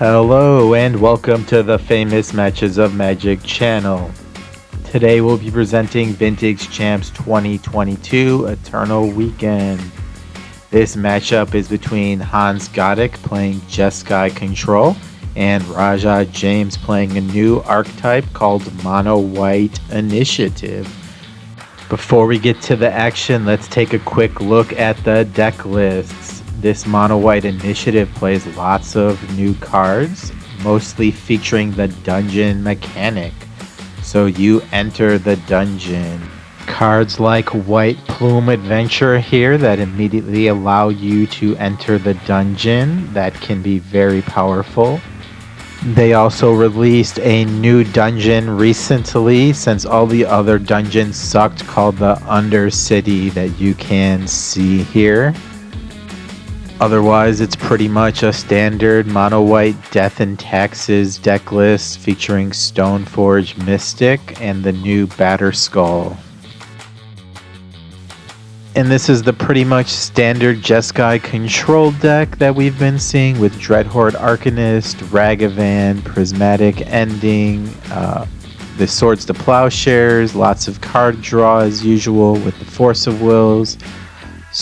Hello and welcome to the Famous Matches of Magic channel. Today we'll be presenting Vintage Champs 2022 Eternal Weekend. This matchup is between Goddik playing Jeskai Control and Rajah James playing a new archetype called Mono White Initiative. Before we get to the action, let's take a quick look at the deck lists. This Mono White Initiative plays lots of new cards, mostly featuring the dungeon mechanic. So you enter the dungeon. Cards like White Plume Adventure here that immediately allow you to enter the dungeon. That can be very powerful. They also released a new dungeon recently, since all the other dungeons sucked, called the Undercity, that you can see here. Otherwise, it's pretty much a standard mono white Death and Taxes deck list featuring Stoneforge Mystic and the new Batter Skull. And this is the pretty much standard Jeskai control deck that we've been seeing with Dreadhorde Arcanist, Ragavan, Prismatic Ending, the Swords to Plowshares, lots of card draw as usual with the Force of Wills,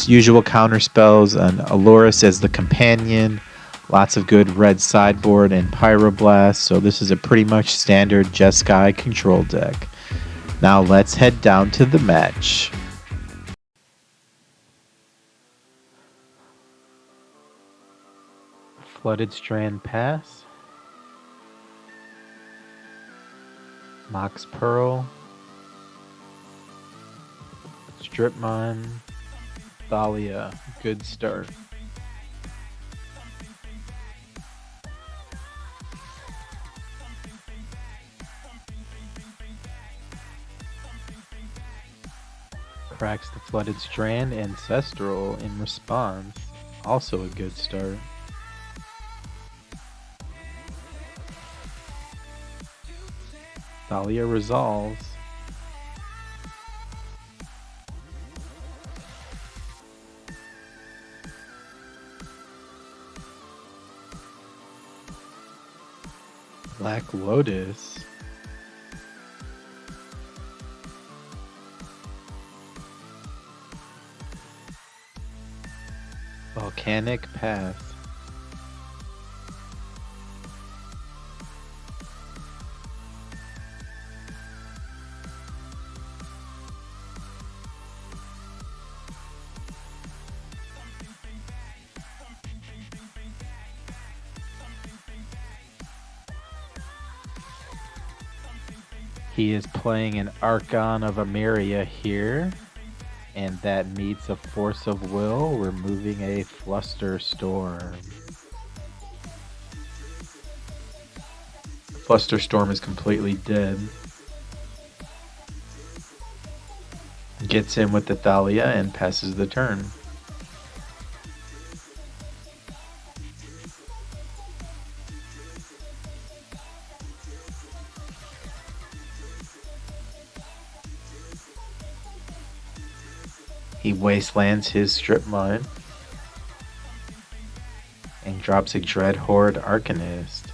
usual counter spells, and Alurus as the companion, lots of good red sideboard and Pyroblast, so this is a pretty much standard Jeskai control deck. Now let's head down to the match. Flooded Strand Pass, Mox Pearl, Stripmine, Thalia, good start. Cracks the Flooded Strand, Ancestral in response, also a good start. Thalia resolves. Black Lotus. Volcanic Path. He is playing an Archon of Emeria here, and that meets a Force of Will, removing a Flusterstorm. Flusterstorm is completely dead. Gets in with the Thalia and passes the turn. He wastelands his strip mine and drops a Dreadhorde Arcanist.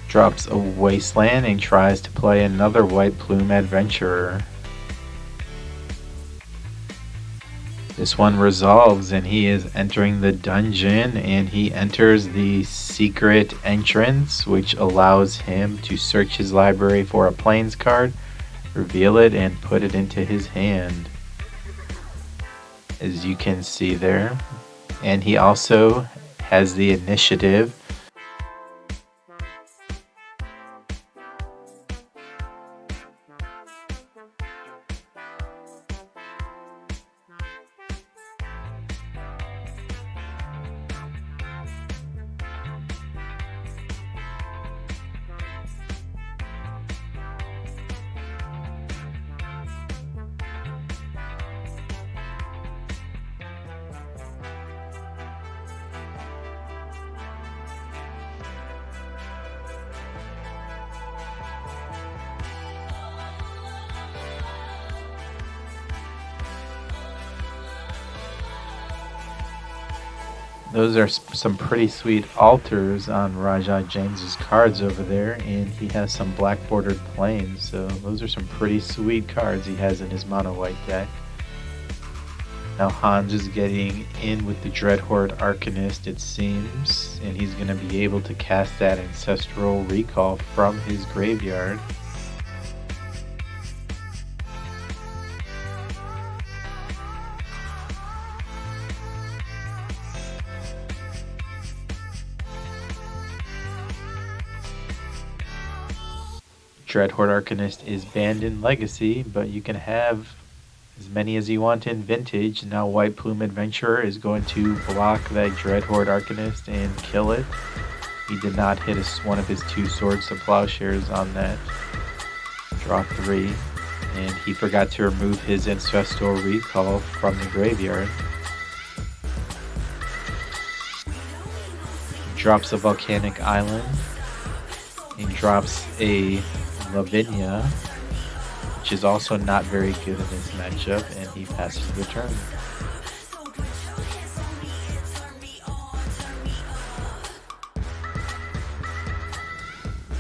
Drops a Wasteland and tries to play another White Plume Adventurer. This one resolves and he is entering the dungeon, and he enters the secret entrance, which allows him to search his library for a Plains card, reveal it, and put it into his hand, as you can see there. And he also has the initiative. Those are some pretty sweet altars on Rajah James's cards over there, and he has some black bordered planes, so those are some pretty sweet cards he has in his mono white deck. Now Hans is getting in with the Dreadhorde Arcanist, it seems, and he's going to be able to cast that Ancestral Recall from his graveyard. Dreadhorde Arcanist is banned in Legacy, but you can have as many as you want in Vintage. Now White Plume Adventurer is going to block that Dreadhorde Arcanist and kill it. He did not hit one of his 2 Swords to Plowshares on that. Draw 3. And he forgot to remove his Ancestral Recall from the graveyard. He drops a Volcanic Island. He drops a Lavinia, which is also not very good in this matchup, and he passes the turn.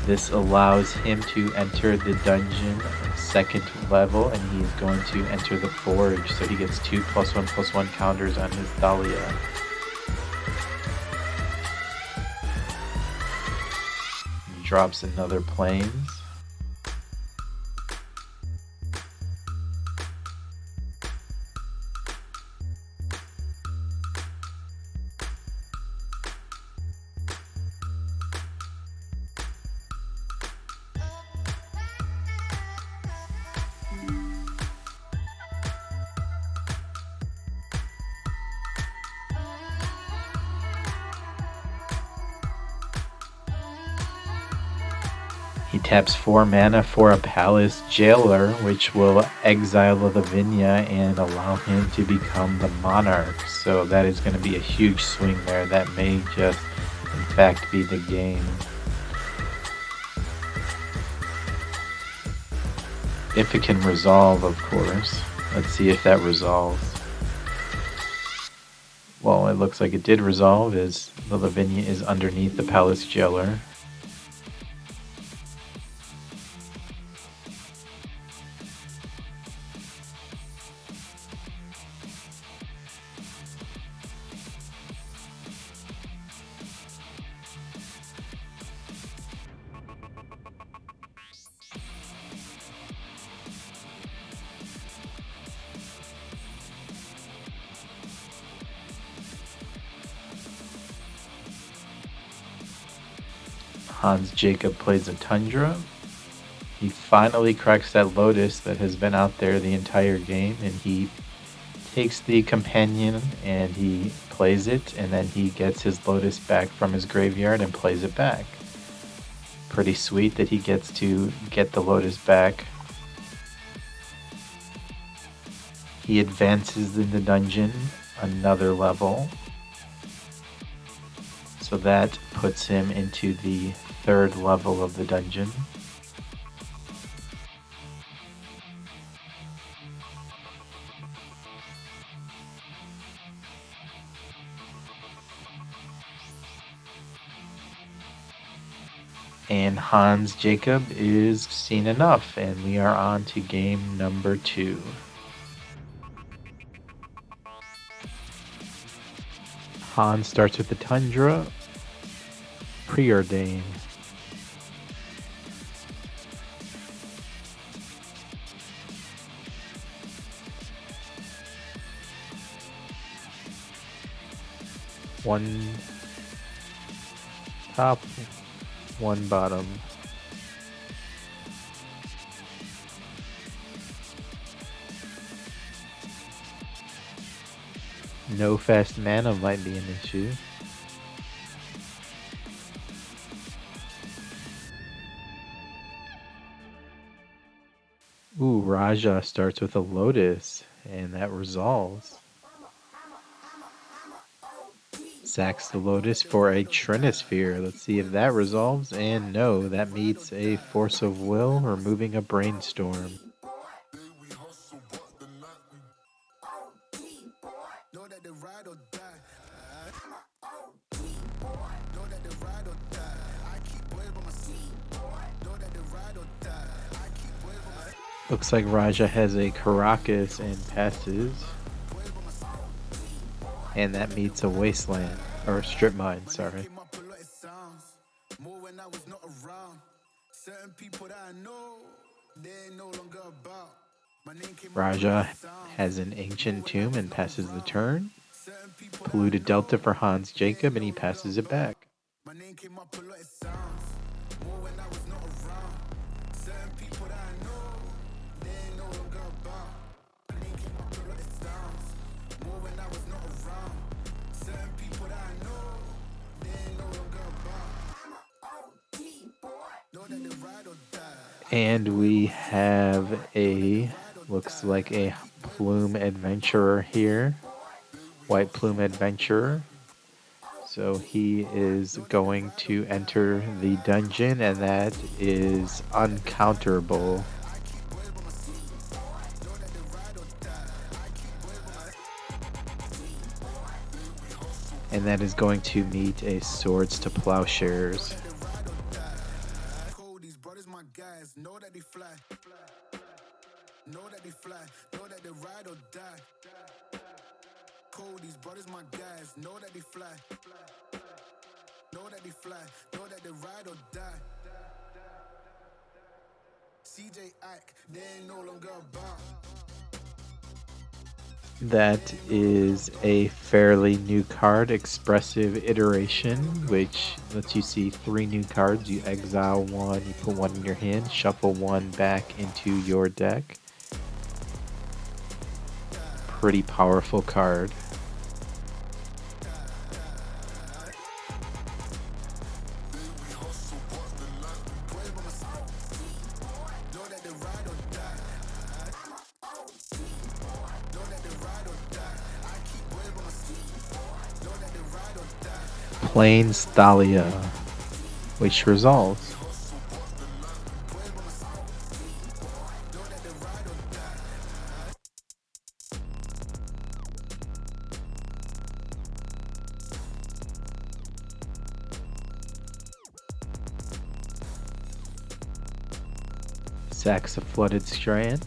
This allows him to enter the dungeon 2nd level, and he is going to enter the Forge, so he gets 2 +1/+1 counters on his Dahlia. He drops another Plains. He taps 4 mana for a Palace Jailer, which will exile Lavinia and allow him to become the Monarch. So that is going to be a huge swing there. That may just, in fact, be the game. If it can resolve, of course. Let's see if that resolves. Well, it looks like it did resolve, as the Lavinia is underneath the Palace Jailer. Hans Jacob plays a Tundra. He finally cracks that Lotus that has been out there the entire game, and he takes the Companion and he plays it, and then he gets his Lotus back from his graveyard and plays it back. Pretty sweet that he gets to get the Lotus back. He advances in the dungeon another level. So that puts him into the 3rd level of the dungeon. And Hans Jacob is seen enough, and we are on to game number 2. Hans starts with the Tundra. Preordain. One top, one bottom. No fast mana might be an issue. Ooh, Rajah starts with a Lotus, and that resolves. Sacks the Lotus for a Trinisphere. Let's see if that resolves, and no, that meets a Force of Will, removing a Brainstorm. Looks like Rajah has a Caracas and passes. And that meets a wasteland, or a strip mine, sorry. Rajah has an Ancient Tomb and passes the turn. Polluted Delta for Hans Jacob, and he passes it back. And we have looks like a Plume Adventurer here. White Plume Adventurer. So he is going to enter the dungeon, and that is uncounterable. And that is going to meet a Swords to Plowshares. That is a fairly new card, Expressive Iteration, which lets you see 3 new cards. You exile 1, you put 1 in your hand, shuffle 1 back into your deck. Pretty powerful card. Plains Thalia, which resolves. Sacks a Flooded Strand.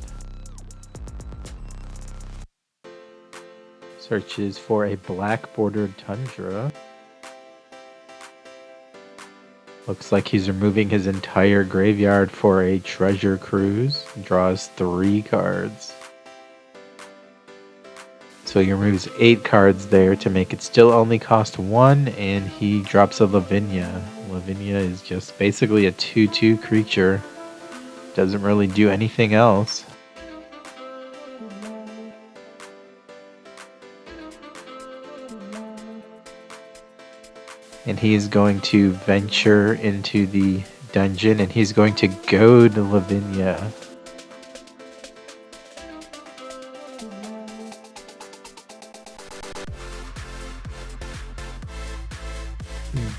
Searches for a black bordered tundra. Looks like he's removing his entire graveyard for a treasure cruise. Draws 3 cards. So he removes 8 cards there to make it still only cost 1, and he drops a Lavinia. Lavinia is just basically a 2/2 creature. Doesn't really do anything else. And he is going to venture into the dungeon, and he's going to goad Lavinia.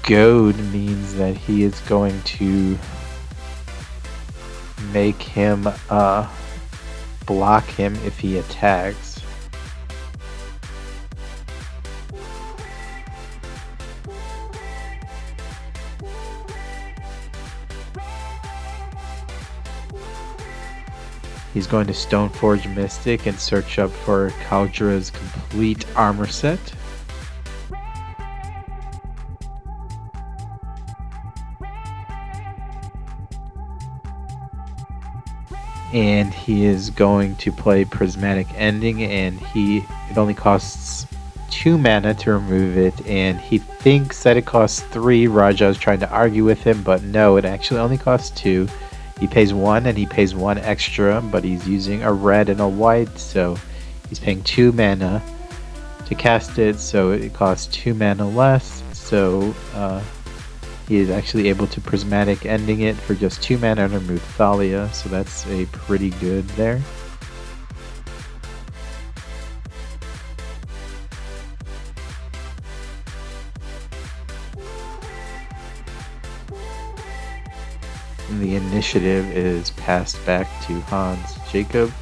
Goad means that he is going to make him block him if he attacks. He's going to Stoneforge Mystic and search up for Kaldra's complete armor set. And he is going to play Prismatic Ending, and it only costs 2 mana to remove it, and he thinks that it costs 3. Rajah is trying to argue with him, but no, it actually only costs 2. He pays 1 and he pays 1 extra, but he's using a red and a white, so he's paying 2 mana to cast it, so it costs 2 mana less. So he is actually able to Prismatic Ending it for just 2 mana and remove Thalia, so that's a pretty good there. And the initiative is passed back to Hans Jacob.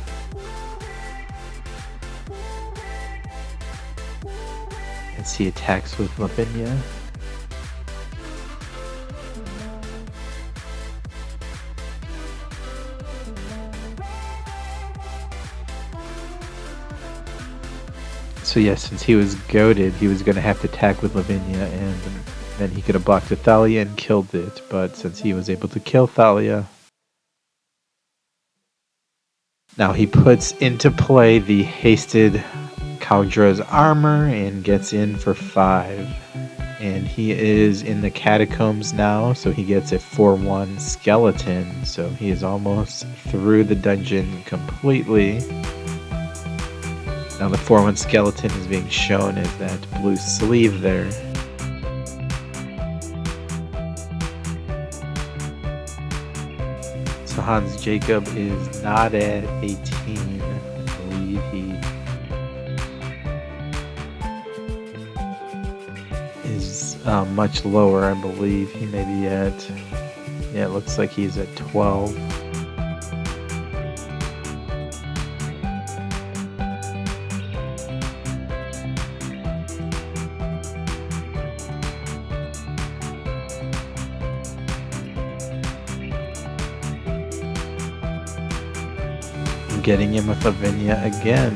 As he attacks with Lavinia. So yeah, since he was goaded, he was going to have to attack with Lavinia, and then he could have blocked the Thalia and killed it. But since he was able to kill Thalia, now he puts into play the hasted Kaudra's armor and gets in for 5. And he is in the catacombs now, so he gets a 4/1 skeleton. So he is almost through the dungeon completely. Now the 4/1 skeleton is being shown as that blue sleeve there. So Hans Jacob is not at 18. I believe he is much lower. I believe he may be at, yeah, it looks like he's at 12. Getting him with Lavinia again,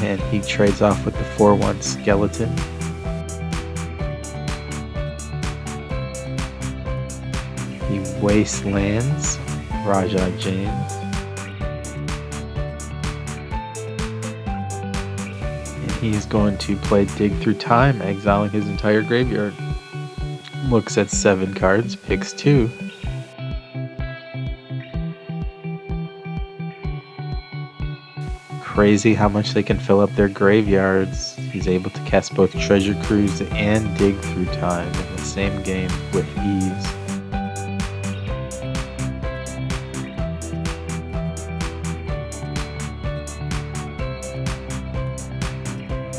and he trades off with the 4/1 skeleton. He wastelands Rajah James, and he's going to play Dig Through Time, exiling his entire graveyard. Looks at 7 cards, picks 2. Crazy how much they can fill up their graveyards. He's able to cast both Treasure Cruise and Dig Through Time in the same game with ease.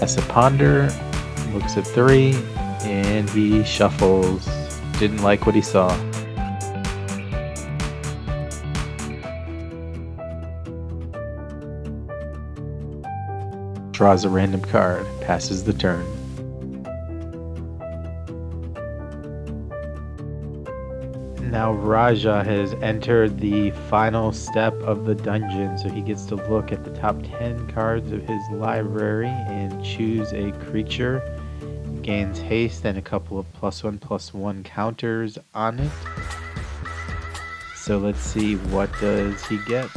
As a ponder, looks at 3, and he shuffles. Didn't like what he saw. Draws a random card, passes the turn. Now Rajah has entered the final step of the dungeon, so he gets to look at the top 10 cards of his library and choose a creature. Gains haste and a couple of +1/+1 counters on it. So let's see, what does he get?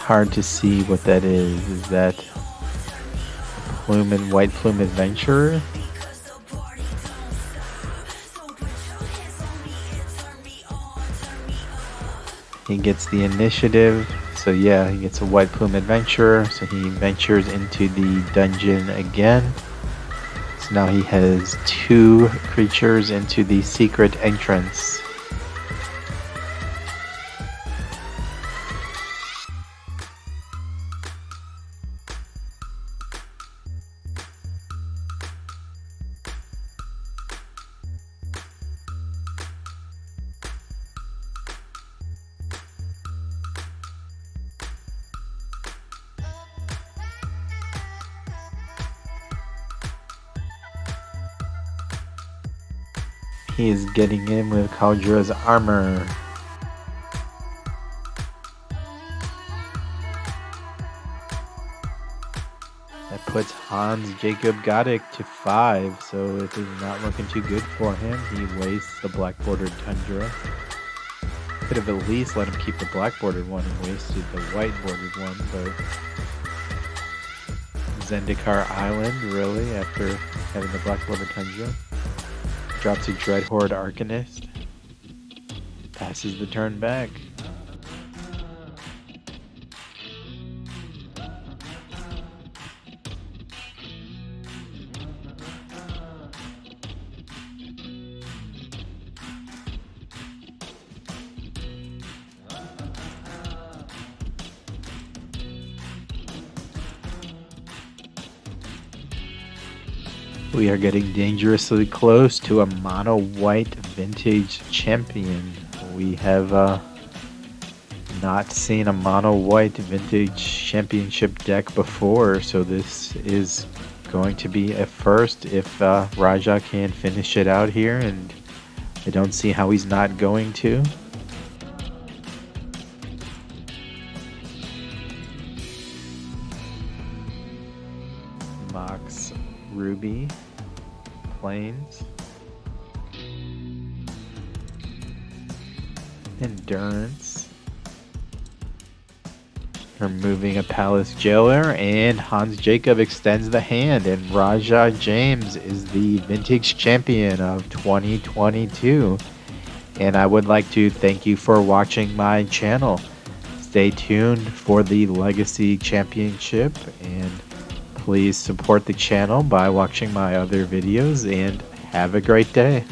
Hard to see what that is. Is that Plume and White Plume Adventurer? He gets the initiative, so yeah, he gets a White Plume Adventurer, so he ventures into the dungeon again. So now he has 2 creatures into the secret entrance. He is getting in with Kaudra's armor. That puts Hans Jacob Goddik to 5, so it is not looking too good for him. He wastes the black bordered Tundra. Could have at least let him keep the black bordered one and wasted the white bordered one, but Zendikar Island, really, after having the black bordered Tundra. Drops a Dreadhorde Arcanist. Passes the turn back. We are getting dangerously close to a mono white vintage champion. We have not seen a mono white vintage championship deck before, so this is going to be a first if Rajah can finish it out here, and I don't see how he's not going to. Mox Ruby Plains. Endurance. Removing a Palace Jailer, and Hans Jacob extends the hand, and Rajah James is the vintage champion of 2022. And I would like to thank you for watching my channel. Stay tuned for the Legacy Championship, and please support the channel by watching my other videos, and have a great day.